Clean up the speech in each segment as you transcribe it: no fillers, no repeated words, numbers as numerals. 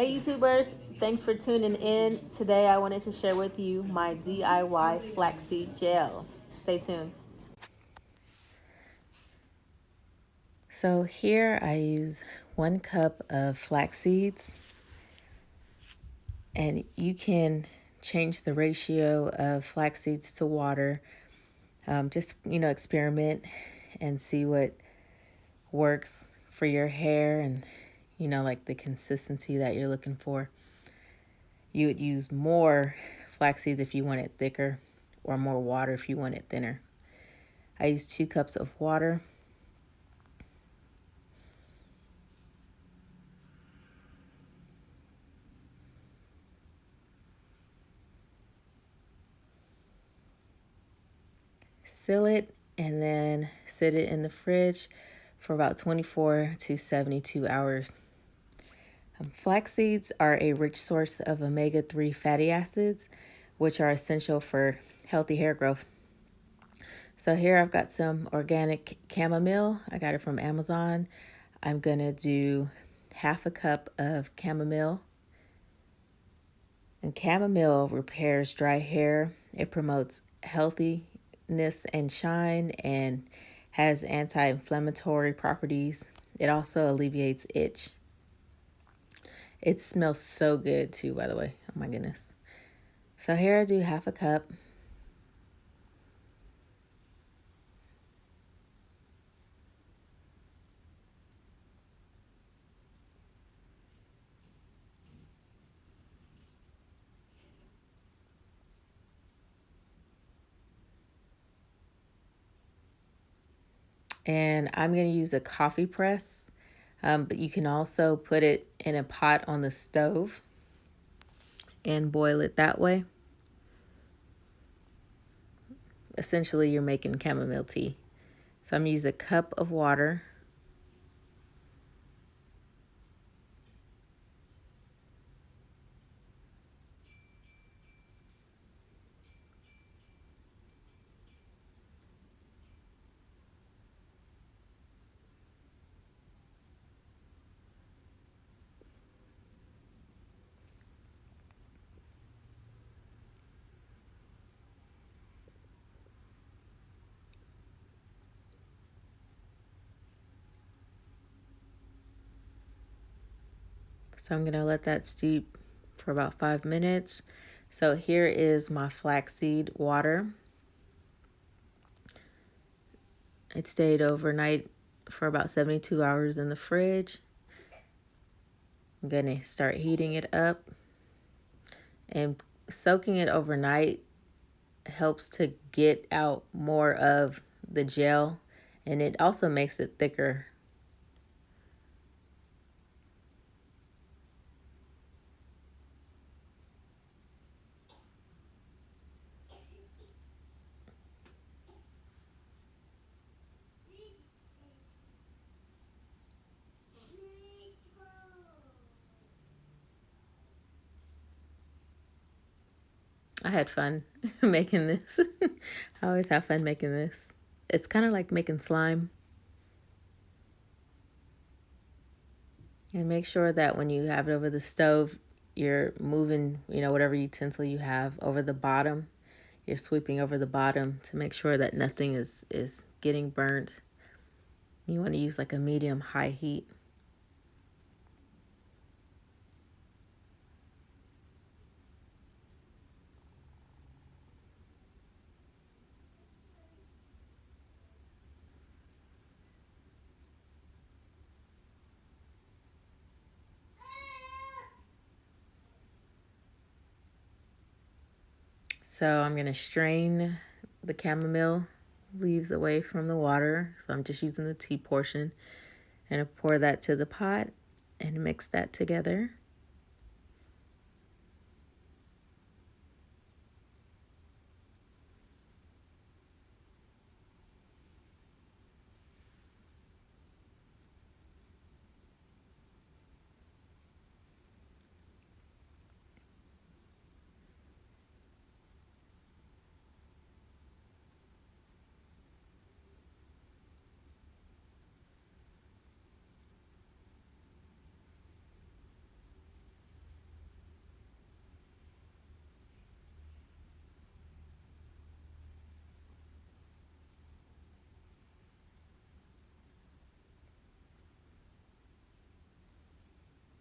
Hey YouTubers, thanks for tuning in. Today I wanted to share with you my DIY flaxseed gel. Stay tuned. So here I use 1 cup of flax seeds, and you can change the ratio of flax seeds to water. Just experiment and see what works for your hair and like the consistency that you're looking for. You would use more flax seeds if you want it thicker, or more water if you want it thinner. I use 2 cups of water. Seal it and then sit it in the fridge for about 24 to 72 hours. Flax seeds are a rich source of omega-3 fatty acids, which are essential for healthy hair growth. So here I've got some organic chamomile. I got it from Amazon. I'm going to do 1/2 cup of chamomile. And chamomile repairs dry hair. It promotes healthiness and shine and has anti-inflammatory properties. It also alleviates itch. It smells so good too, by the way. Oh my goodness. So here I do 1/2 cup. And I'm going to use a coffee press, but you can also put it in a pot on the stove and boil it that way. Essentially, you're making chamomile tea. So I'm going to use a cup of water. So I'm going to let that steep for about 5 minutes. So here is my flaxseed water. It stayed overnight for about 72 hours in the fridge. I'm going to start heating it up. And soaking it overnight helps to get out more of the gel, and it also makes it thicker. I had fun making this. I always have fun making this. It's kind of like making slime. And make sure that when you have it over the stove, you're moving, whatever utensil you have over the bottom. You're sweeping over the bottom to make sure that nothing is getting burnt. You want to use like a medium-high heat. So I'm going to strain the chamomile leaves away from the water. So I'm just using the tea portion, and I pour that to the pot and mix that together.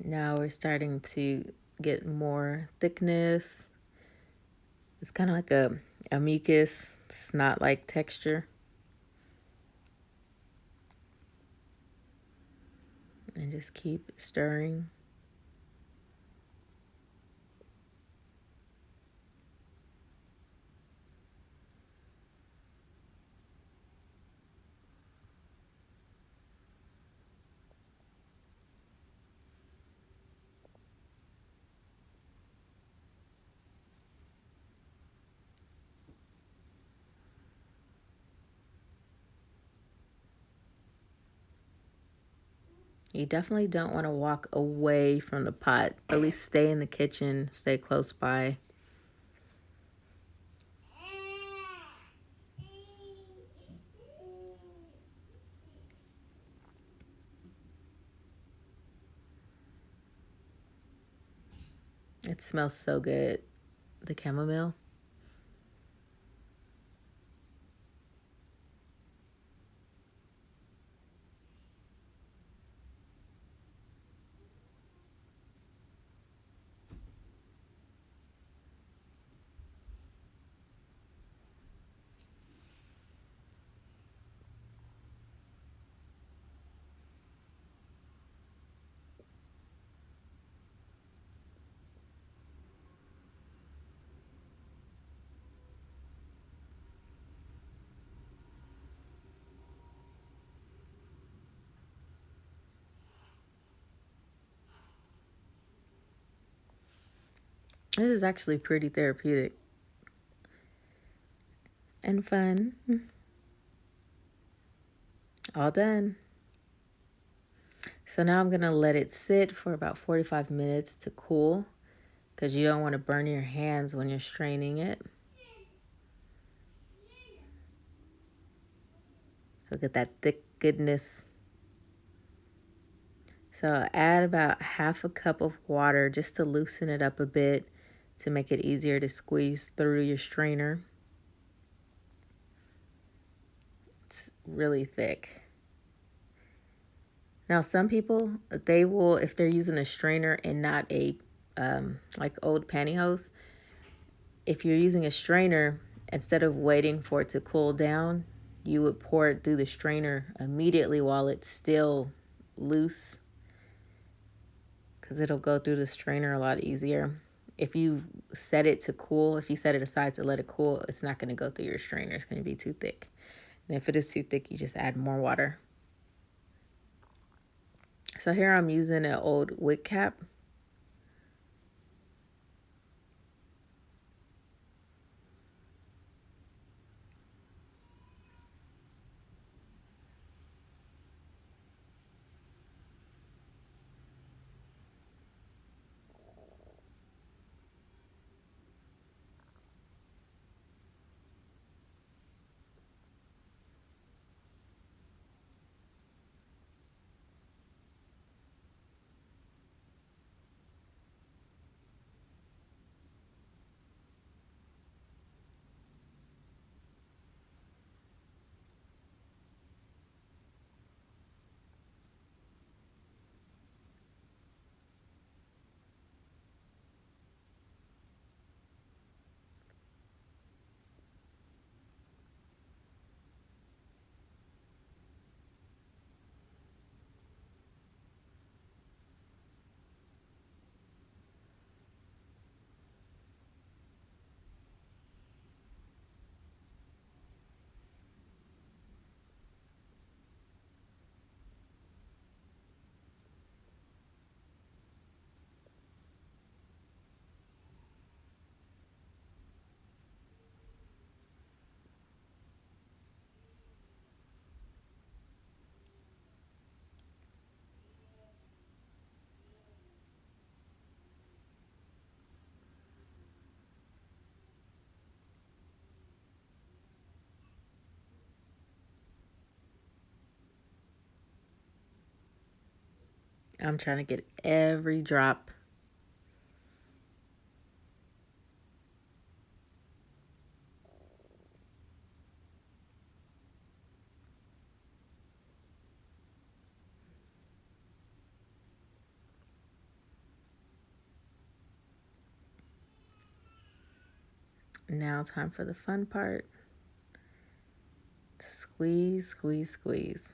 Now we're starting to get more thickness. It's kind of like a mucus, snot-like texture. And just keep stirring. You definitely don't want to walk away from the pot. At least stay in the kitchen, stay close by. It smells so good, the chamomile. This is actually pretty therapeutic and fun. All done. So now I'm going to let it sit for about 45 minutes to cool because you don't want to burn your hands when you're straining it. Look at that thick goodness. So add about half a cup of water just to loosen it up a bit to make it easier to squeeze through your strainer. It's really thick. Now, some people, they will, if they're using a strainer and not a, like old pantyhose, if you're using a strainer, instead of waiting for it to cool down, you would pour it through the strainer immediately while it's still loose, because it'll go through the strainer a lot easier. If you set it to cool, if you set it aside to let it cool, it's not going to go through your strainer. It's going to be too thick. And if it is too thick, you just add more water. So here I'm using an old wick cap. I'm trying to get every drop. Now time for the fun part. Squeeze, squeeze, squeeze.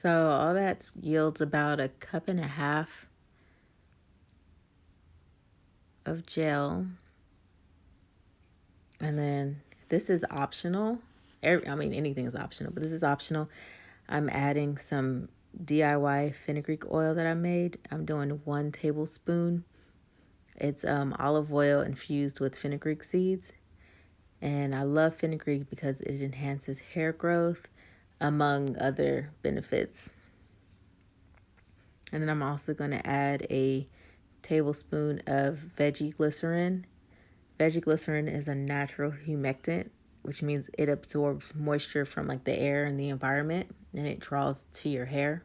So all that yields about 1.5 cups of gel. And then this is optional. Anything is optional, but this is optional. I'm adding some DIY fenugreek oil that I made. I'm doing 1 tablespoon. It's olive oil infused with fenugreek seeds. And I love fenugreek because it enhances hair growth, among other benefits. And then I'm also going to add a tablespoon of veggie glycerin. Veggie glycerin is a natural humectant, which means it absorbs moisture from like the air and the environment, and it draws to your hair.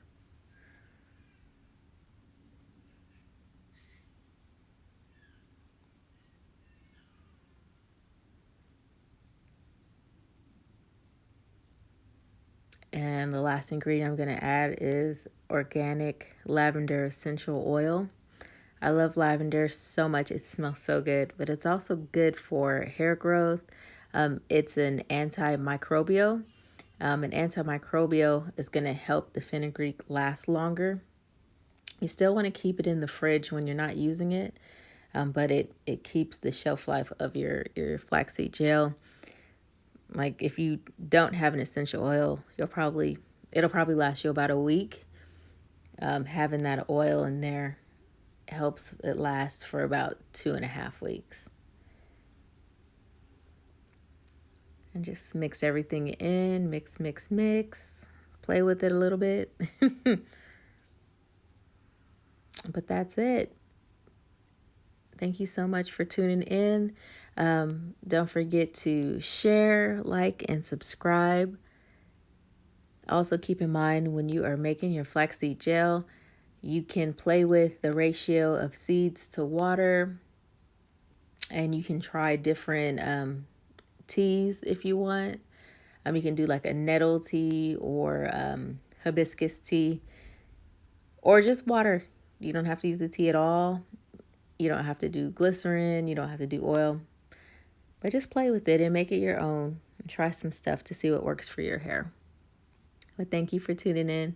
And the last ingredient I'm going to add is organic lavender essential oil. I love lavender so much. It smells so good, but it's also good for hair growth. It's an anti-microbial. An antimicrobial is going to help the fenugreek last longer. You still want to keep it in the fridge when you're not using it, but it keeps the shelf life of your flaxseed gel. Like if you don't have an essential oil, it'll probably last you about a week. Having that oil in there helps it last for about 2.5 weeks. And just mix everything in, mix, mix, mix. Play with it a little bit. But that's it. Thank you so much for tuning in. Don't forget to share, like, and subscribe. Also keep in mind when you are making your flaxseed gel, you can play with the ratio of seeds to water, and you can try different teas if you want. You can do like a nettle tea or hibiscus tea, or just water. You don't have to use the tea at all. You don't have to do glycerin. You don't have to do oil. But just play with it and make it your own. And try some stuff to see what works for your hair. But thank you for tuning in.